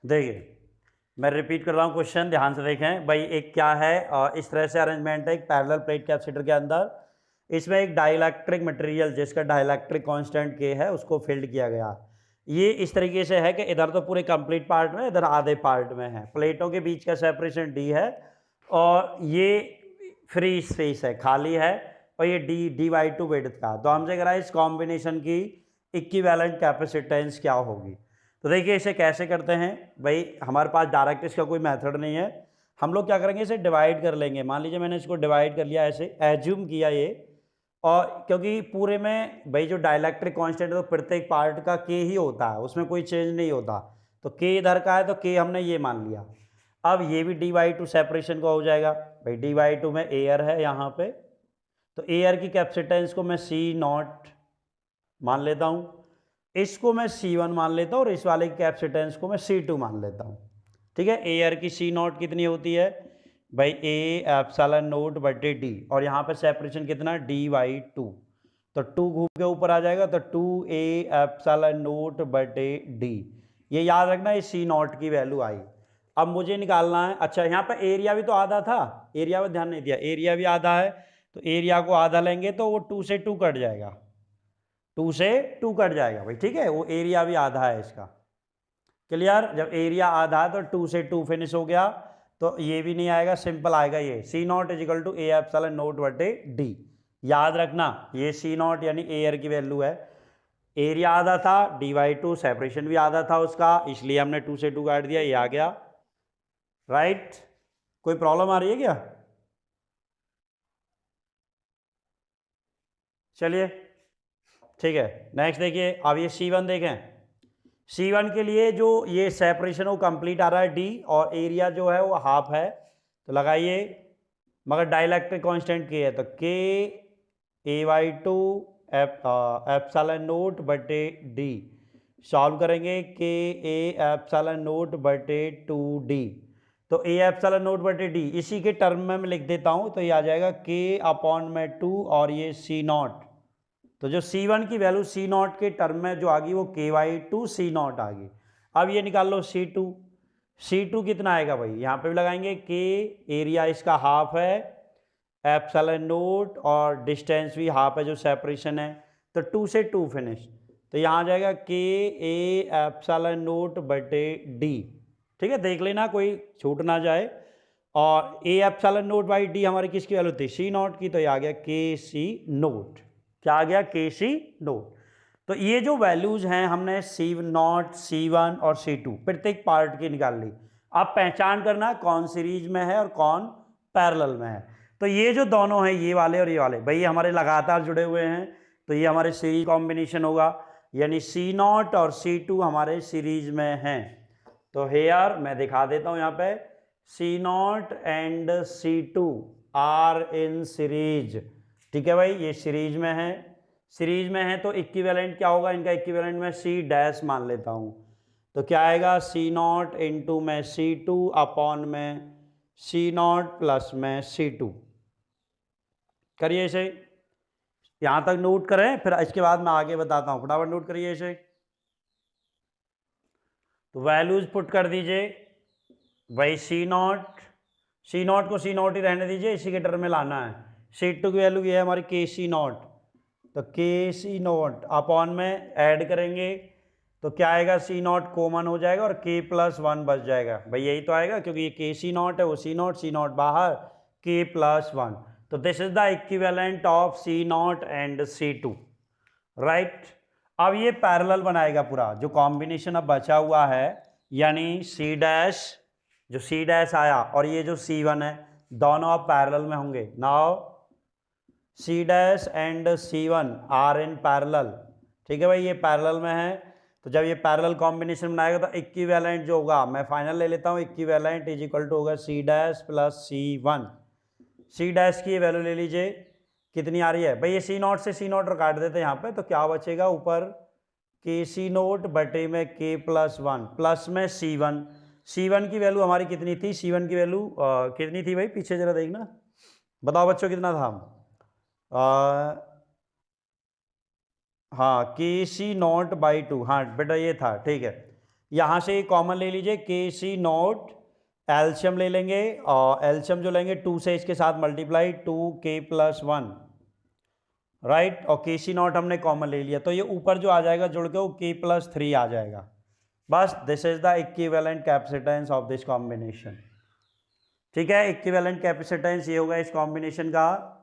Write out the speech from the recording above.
देखिए मैं रिपीट कर रहा हूँ क्वेश्चन, ध्यान से देखें भाई। एक क्या है, इस तरह से अरेंजमेंट है एक पैरेलल प्लेट कैपेसिटर के अंदर। इसमें एक डाइलेक्ट्रिक मटेरियल जिसका डाइलेक्ट्रिक कांस्टेंट के है उसको फील्ड किया गया। ये इस तरीके से है कि इधर तो पूरे कंप्लीट पार्ट में, इधर आधे पार्ट में है। प्लेटों के बीच का सेपरेशन डी है और ये फ्री स्पेस है, खाली है। और ये dy/2 विड्थ का। तो हमसे कह रहा है इस कॉम्बिनेशन की इक्विवेलेंट कैपेसिटेंस क्या होगी। तो देखिए इसे कैसे करते हैं भाई, हमारे पास डायरेक्ट इसका कोई मेथड नहीं है। हम लोग क्या करेंगे, इसे डिवाइड कर लेंगे। मान लीजिए मैंने इसको डिवाइड कर लिया, ऐसे एज्यूम किया ये। और क्योंकि पूरे में भाई जो डाइलेक्ट्रिक कांस्टेंट है तो प्रत्येक पार्ट का के ही होता है, उसमें कोई चेंज नहीं होता। तो के इधर का है तो के हमने ये मान लिया। अब ये भी dy/2 सेपरेशन का हो जाएगा भाई। dy/2 में एयर है यहाँ पे, तो एयर की कैपेसिटेंस को मैं C0 मान लेता हूँ, इसको मैं C1 मान लेता हूँ और इस वाले की कैपेसिटेंस को मैं C2 मान लेता हूँ। ठीक है, एयर की C0 कितनी होती है भाई, A/0/d। और यहाँ पे सेपरेशन कितना, dy/2। तो 2 घूम के ऊपर आ जाएगा तो 2A/0/d। ये याद रखना, ये C0 की वैल्यू आई। अब मुझे निकालना है, अच्छा यहाँ पर एरिया भी तो आधा था, एरिया पर ध्यान नहीं दिया, एरिया भी आधा है। तो एरिया को आधा लेंगे तो वो 2 से 2 कट जाएगा, 2 से 2 कट जाएगा भाई। ठीक है, वो एरिया भी आधा है इसका। क्लियर, जब एरिया आधा है तो 2 से 2 फिनिश हो गया। तो ये भी नहीं आएगा, सिंपल आएगा ये C0 = A/0/d। याद रखना ये C0 यानी एयर की वैल्यू है। एरिया आधा था, dy/2 सेपरेशन भी आधा था उसका, इसलिए हमने 2 से 2 काट दिया, ये आ गया। राइट, कोई प्रॉब्लम आ रही है क्या? चलिए ठीक है, नेक्स्ट देखिए। अब ये C1 देखें। C1 के लिए जो ये सेपरेशन वो कंप्लीट आ रहा है D, और एरिया जो है वो हाफ है। तो लगाइए, मगर डाइलेक्ट्रिक कांस्टेंट K है तो K A/2 ε0/d। सॉल्व करेंगे K A/0/2d। तो A/0/d इसी के टर्म में मैं लिख देता हूँ, तो ये आ जाएगा K/2 और ये C0। तो जो C1 की वैल्यू C0 के टर्म में जो आ गई वो K/2 C0 आ गई। अब ये निकाल लो C2। C2 कितना आएगा भाई, यहाँ पे भी लगाएंगे K, एरिया इसका हाफ है, ε0 और डिस्टेंस भी हाफ है जो सेपरेशन है, तो 2 से 2 फिनिश। तो यहाँ आ जाएगा K A/0/d। ठीक है, देख लेना कोई छूट ना जाए। और A/0/d हमारी किसकी वैल्यू थी, C0 की, तो ये आ गया KC0। क्या आ गया, KC0। तो ये जो वैल्यूज हैं हमने C0, C1 और C2 प्रत्येक पार्ट की निकाल ली। अब पहचान करना कौन सीरीज में है और कौन पैरेलल में है। तो ये जो दोनों हैं, ये वाले और ये वाले, भाई ये हमारे लगातार जुड़े हुए हैं, तो ये हमारे सीरीज कॉम्बिनेशन होगा, यानी C0 और C2 हमारे सीरीज में हैं। तो हेयर मैं दिखा देता हूं यहाँ पे, C0 and C2 are in series. ठीक है भाई, ये सीरीज में है। सीरीज में है तो इक्विवेलेंट क्या होगा इनका, इक्विवेलेंट में C' मान लेता हूं। तो क्या आएगा, C0 इंटू में C2 अपॉन में C0 प्लस में C2। करिए इसे, यहां तक नोट करें, फिर इसके बाद मैं आगे बताता हूं, फटाफट नोट करिए इसे। तो वैल्यूज पुट कर दीजिए भाई। C0 को C0 ही रहने दीजिए, इसी के टर्म में लाना है। C2 की वैल्यू ये है हमारी KC0, तो KC0 अपॉन में ऐड करेंगे तो क्या आएगा, C0 कॉमन हो जाएगा और K+1 बच जाएगा भाई, यही तो आएगा क्योंकि ये KC0 है, वो C0 बाहर, K+1। तो this is the equivalent of C0 and C2। Right, अब ये पैरेलल बनाएगा पूरा जो कॉम्बिनेशन अब बचा हुआ है, यानी C' जो C' आया और ये जो C1 है, दोनों अब पैरेलल में होंगे। Now C' and C1 are in parallel. ठीक है भाई, ये पैरेलल में है। तो जब ये पैरेलल कॉम्बिनेशन बनाएगा तो इक्विवेलेंट जो होगा, मैं फाइनल ले लेता हूँ, इक्विवेलेंट इज इक्वल टू होगा C' प्लस C1। C' की ये वैल्यू ले लीजिए, कितनी आ रही है भाई, ये C0 से C0 काट देते हैं यहाँ पे, तो क्या बचेगा ऊपर, KC0 बटे में K+1 प्लस में C1। C1 की वैल्यू हमारी कितनी थी, C1 की वैल्यू कितनी थी भाई, पीछे जरा देखना, बताओ बच्चों कितना था। हाँ KC0/2, हाँ बेटा ये था, ठीक है। यहाँ से कॉमन ले लीजिए के सी नॉट, एल्शियम ले लेंगे और एल्शियम जो लेंगे 2 से इसके साथ मल्टीप्लाई 2k+1, राइट। और के सी नॉट हमने कॉमन ले लिया तो ये ऊपर जो आ जाएगा जुड़ के वो k+3 आ जाएगा। बस this is the equivalent capacitance of this combination. ठीक है, इक्विवेलेंट कैपेसिटेंस ये होगा इस कॉम्बिनेशन का